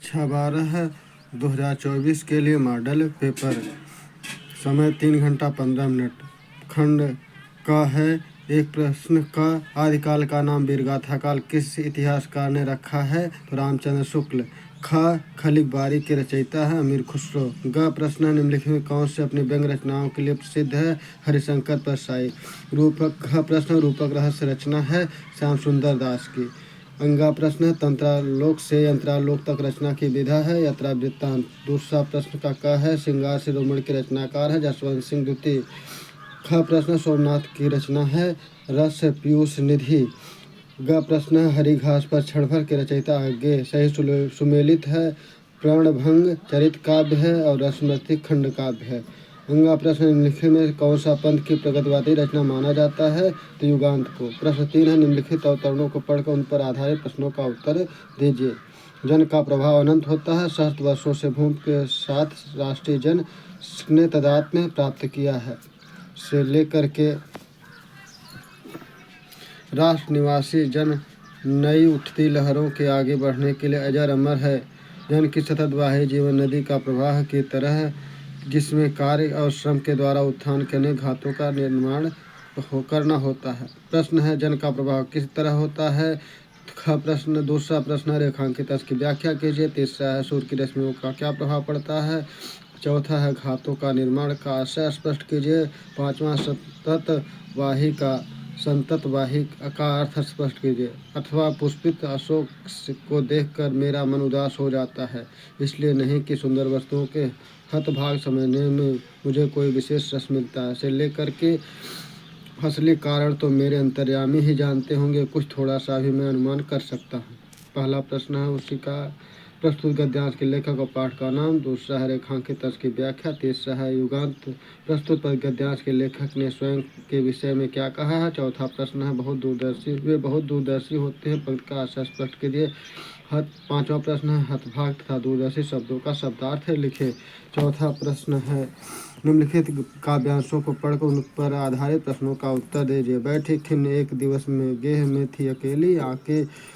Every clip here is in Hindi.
6/12/2024 के लिए मॉडल पेपर। समय 3 घंटा 15 मिनट। खंड का है। एक प्रश्न का आदिकाल का नाम वीरगाथा काल किस इतिहासकार ने रखा है? तो रामचंद्र शुक्ल। खलिक बारी के रचयिता है अमीर खुसरो। प्रश्न निम्नलिखित में कौन से अपनी व्यंग्य रचनाओं के लिए प्रसिद्ध है? हरिशंकर परसाई। प्रश्न रूपक रहस्य रचना है श्याम सुंदर दास की। प्रश्न तंत्रालोक से यंत्रालोक तक रचना की विधा है यात्रा वृत्तांत। दूसरा प्रश्न का है श्रृंगार शिरोमणि के रचनाकार है जसवंत सिंह द्वितीय। प्रश्न सोमनाथ की रचना है रस पीयूष निधि। प्रश्न हरि घास पर क्षणभर के रचयिता आगे सही सुमेलित है। प्रणभंग चरित काव्य है और रसमृति खंड काव्य है। प्रश्न निम्नलिखित में कौन सा पंथ की प्रगतिवादी रचना माना जाता है? तो युगांत को। प्रश्न 3 है निम्नलिखित अवतरणों को पढ़कर उन पर आधारित प्रश्नों का उत्तर दीजिए। जन का प्रभाव अनंत होता है। सहस्त्र वर्षों से भूमि के साथ राष्ट्रीय जन ने तादात्म्य प्राप्त किया है से लेकर के राष्ट्र निवासी जन नई उठती लहरों के आगे बढ़ने के लिए अजर अमर है। जन की सतत वाही जीवन नदी का प्रवाह की तरह जिसमें कार्य और श्रम के द्वारा उत्थान के अनेक घातों का निर्माण करना होता है। प्रश्न है जन का प्रभाव किस तरह होता है? प्रश्न दूसरा प्रश्न रेखांकित की व्याख्या कीजिए। तीसरा है सूर्य की रश्मियों का क्या प्रभाव पड़ता है? चौथा है घातों का निर्माण का आशय स्पष्ट कीजिए। पांचवा संतत वाही का अर्थ स्पष्ट कीजिए। अथवा पुष्पित अशोक को देखकर मेरा मन उदास हो जाता है, इसलिए नहीं कि सुंदर वस्तुओं के हतभाग समझने में मुझे कोई विशेष रस मिलता है से लेकर के असली कारण तो मेरे अंतर्यामी ही जानते होंगे, कुछ थोड़ा सा भी मैं अनुमान कर सकता हूँ। पहला प्रश्न है उसी का प्रस्तुत गद्यांश के लेखक और पाठ का नाम। दूसरा है रेखांकित की व्याख्या। तीसरा है युगांत प्रस्तुत गद्यांश के लेखक ने स्वयं के विषय में क्या कहा है। चौथा प्रश्न है वे बहुत दूरदर्शी होते हैं पंक्ति का आशय स्पष्ट कीजिए। पांचवा प्रश्न है हतभाग तथा दूरदर्शी शब्दों का शब्दार्थ लिखे। चौथा प्रश्न है निम्नलिखित काव्यांशों को पढ़कर उन पर आधारित प्रश्नों का उत्तर दीजिए। बैठी खिन्न एक दिवस में गेह में थी अकेली, आके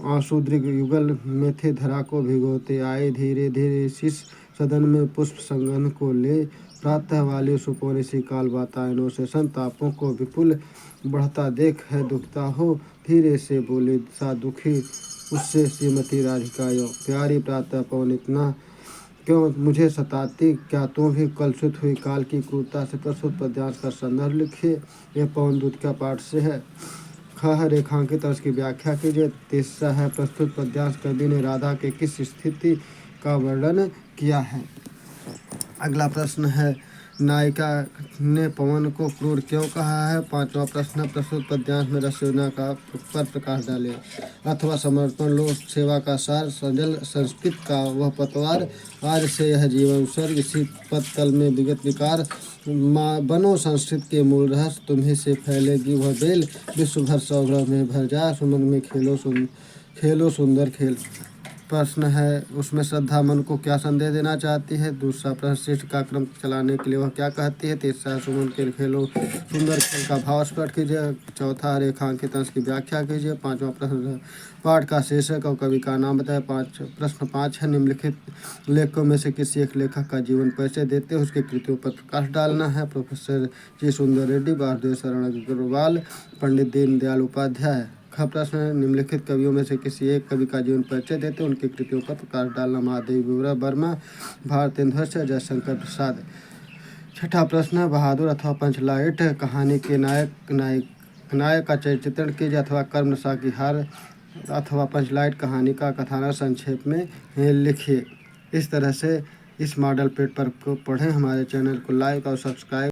आंसू दृग युगल में थे धरा को भिगोते, आए धीरे धीरे शीश सदन में पुष्प संगन को ले, प्रातः वाली सुपोरी सी काल वातायनों से संतापों को विपुल बढ़ता देख है दुखता हो, धीरे से बोली सा दुखी उससे श्रीमती राधिका यो, प्यारी प्रातः पवन इतना क्यों मुझे सताती, क्या तुम भी कलुषित हुई काल की क्रूरता से? प्रस्तुत पद्यांश का संदर्भ लिखिए। यह पवन दूत का पाठ से है। रेखांकित अर्थ की व्याख्या कीजिए। तीसरा है प्रस्तुत पद्यांश कवि ने राधा के किस स्थिति का वर्णन किया है। अगला प्रश्न है नायिका ने पवन को क्रूर क्यों कहा है। पांचवा प्रश्न प्रस्तुत पद्यांश में रस योजना का पर प्रकाश डाले। अथवा समर्पण लो सेवा का सार, सजल संस्कृत का वह पतवार, आज से यह जीवन स्वर्ग, इसी पद तल में विगत विकार, बनो संस्कृत के मूल रहस्य, तुम्ही से फैलेगी वह बेल, विश्व भर सौरभ में भर जा, सुमन में खेलो सुंदर खेल। प्रश्न है उसमें श्रद्धा मन को क्या संदेश देना चाहती है। दूसरा प्रश्न सृष्टि का क्रम चलाने के लिए वह क्या कहती है। तीसरा सुमन के खेलो सुंदर खेल का भाव स्पष्ट कीजिए। चौथा रेखांकित अंश की व्याख्या कीजिए। पांचवा प्रश्न पाठ का शीर्षक और कवि का नाम बताए। प्रश्न 5 है निम्नलिखित लेखकों में से किसी एक लेखक का जीवन परिचय देते हुए उसकी कृतियों पर प्रकाश डालना है। प्रोफेसर जी सुंदर रेड्डी, वासुदेव शरण अग्रवाल, पंडित दीनदयाल उपाध्याय। प्रश्न निम्नलिखित कवियों में से किसी एक कवि का जीवन परिचय देते उनकी कृतियों पर प्रकाश डालना। महादेवी वर्मा, भारतेंद्र जयशंकर प्रसाद। छठा प्रश्न बहादुर अथवा पंचलाइट कहानी के नायक का चित्रण कीजिए अथवा कर्म नशा की हार अथवा पंचलाइट कहानी का कथानक संक्षेप में लिखिए। इस तरह से इस मॉडल पेपर को पढ़ें। हमारे चैनल को लाइक और सब्सक्राइब